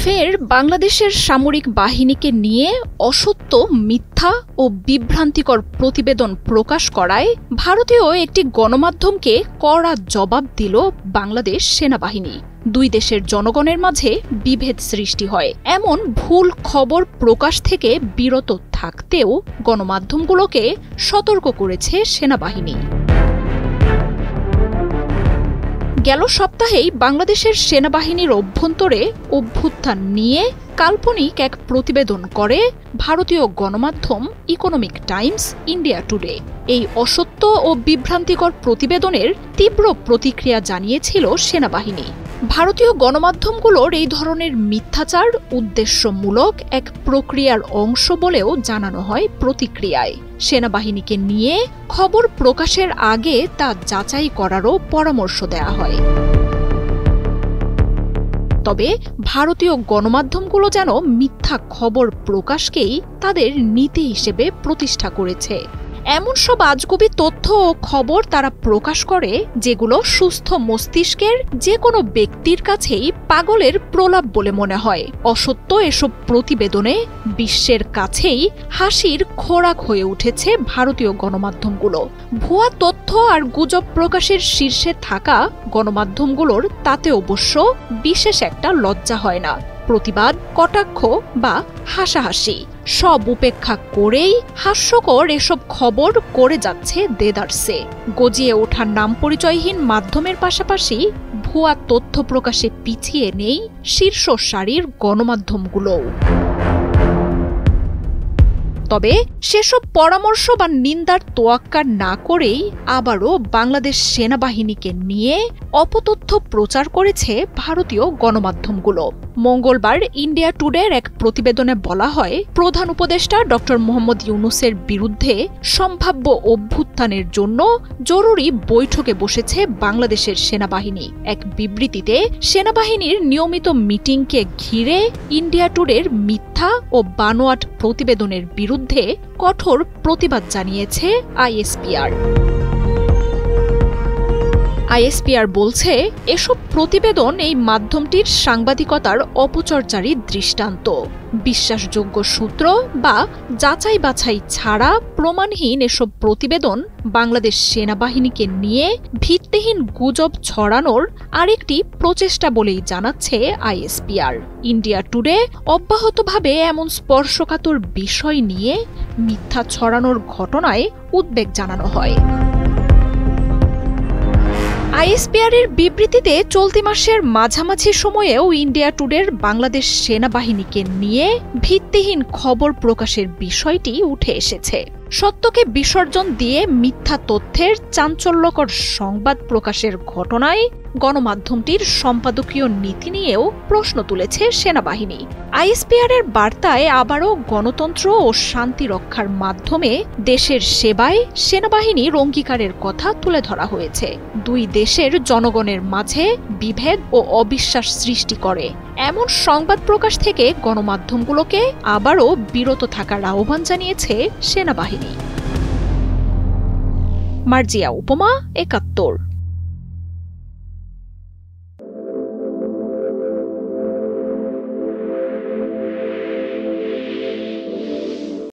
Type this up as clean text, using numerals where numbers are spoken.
ফের বাংলাদেশের সামরিক বাহিনীকে নিয়ে অসত্য, মিথ্যা ও বিভ্রান্তিকর প্রতিবেদন প্রকাশ করায় ভারতীয় একটি গণমাধ্যমকে কড়া জবাব দিল বাংলাদেশ সেনাবাহিনী। দুই দেশের জনগণের মাঝে বিভেদ সৃষ্টি হয় এমন ভুল খবর প্রকাশ থেকে বিরত থাকতেও গণমাধ্যমগুলোকে সতর্ক করেছে সেনাবাহিনী। গেল সপ্তাহেই বাংলাদেশের সেনাবাহিনীর অভ্যন্তরে অভ্যুত্থান নিয়ে কাল্পনিক এক প্রতিবেদন করে ভারতীয় গণমাধ্যম ইকোনমিক টাইমস ইন্ডিয়া টুডে। এই অসত্য ও বিভ্রান্তিকর প্রতিবেদনের তীব্র প্রতিক্রিয়া জানিয়েছিল সেনাবাহিনী। ভারতীয় গণমাধ্যমগুলোর এই ধরনের মিথ্যাচার উদ্দেশ্যমূলক এক প্রক্রিয়ার অংশ বলেও জানানো হয় প্রতিক্রিয়ায়। সেনাবাহিনীকে নিয়ে খবর প্রকাশের আগে তা যাচাই করারও পরামর্শ দেয়া হয়। তবে ভারতীয় গণমাধ্যমগুলো যেন মিথ্যা খবর প্রকাশকেই তাদের নীতি হিসেবে প্রতিষ্ঠা করেছে। এমন সব আজগুবি তথ্য ও খবর তারা প্রকাশ করে যেগুলো সুস্থ মস্তিষ্কের যে কোনো ব্যক্তির কাছেই পাগলের প্রলাপ বলে মনে হয়। অসত্য এসব প্রতিবেদনে বিশ্বের কাছেই হাসির খোরাক হয়ে উঠেছে ভারতীয় গণমাধ্যমগুলো। ভুয়া তথ্য আর গুজব প্রকাশের শীর্ষে থাকা গণমাধ্যমগুলোর তাতে অবশ্য বিশেষ একটা লজ্জা হয় না। প্রতিবাদ, কটাক্ষ বা হাসাহাসি সব উপেক্ষা করেই হাস্যকর এসব খবর করে যাচ্ছে দেদারসে। গজিয়ে ওঠা নাম পরিচয়হীন মাধ্যমের পাশাপাশি ভুয়া তথ্য প্রকাশে পিছিয়ে নেই শীর্ষ সারির গণমাধ্যমগুলোও। তবে সেসব পরামর্শ বা নিন্দার তোয়াক্কা না করেই আবারও বাংলাদেশ সেনাবাহিনীকে নিয়ে অপতথ্য প্রচার করেছে ভারতীয় গণমাধ্যমগুলো। মঙ্গলবার ইন্ডিয়া টুডের এক প্রতিবেদনে বলা হয়, প্রধান উপদেষ্টা ড মোহাম্মদ ইউনূসের বিরুদ্ধে সম্ভাব্য অভ্যুত্থানের জন্য জরুরি বৈঠকে বসেছে বাংলাদেশের সেনাবাহিনী। এক বিবৃতিতে সেনাবাহিনীর নিয়মিত মিটিংকে ঘিরে ইন্ডিয়া টুডের মিথ্যা ও বানোয়াট প্রতিবেদনের বিরুদ্ধে কঠোর প্রতিবাদ জানিয়েছে আইএসপিআর বলছে, এসব প্রতিবেদন এই মাধ্যমটির সাংবাদিকতার অপচর্চারই দৃষ্টান্ত। বিশ্বাসযোগ্য সূত্র বা যাচাই বাছাই ছাড়া প্রমাণহীন এসব প্রতিবেদন বাংলাদেশ সেনাবাহিনীকে নিয়ে ভিত্তিহীন গুজব ছড়ানোর আরেকটি প্রচেষ্টা বলেই জানাচ্ছে আইএসপিআর। ইন্ডিয়া টুডে অব্যাহতভাবে এমন স্পর্শকাতর বিষয় নিয়ে মিথ্যা ছড়ানোর ঘটনায় উদ্বেগ জানানো হয়। আইএসপিআর এর বিবৃতিতে চলতি মাসের মাঝামাঝি সময়েও ইন্ডিয়া টুডের বাংলাদেশ সেনাবাহিনীকে নিয়ে ভিত্তিহীন খবর প্রকাশের বিষয়টি উঠে এসেছে। সত্যকে বিসর্জন দিয়ে মিথ্যা তথ্যের চাঞ্চল্যকর সংবাদ প্রকাশের ঘটনায় গণমাধ্যমটির সম্পাদকীয় নীতি নিয়েও প্রশ্ন তুলেছে সেনাবাহিনী। আইএসপিআর এর বার্তায় আবারও গণতন্ত্র ও শান্তি রক্ষার মাধ্যমে দেশের সেবায় সেনাবাহিনীর অঙ্গীকারের কথা তুলে ধরা হয়েছে। দুই দেশের জনগণের মাঝে বিভেদ ও অবিশ্বাস সৃষ্টি করে এমন সংবাদ প্রকাশ থেকে গণমাধ্যমগুলোকে আবারও বিরত থাকার আহ্বান জানিয়েছে সেনাবাহিনী। মার্জিয়া উপমা, ৭১।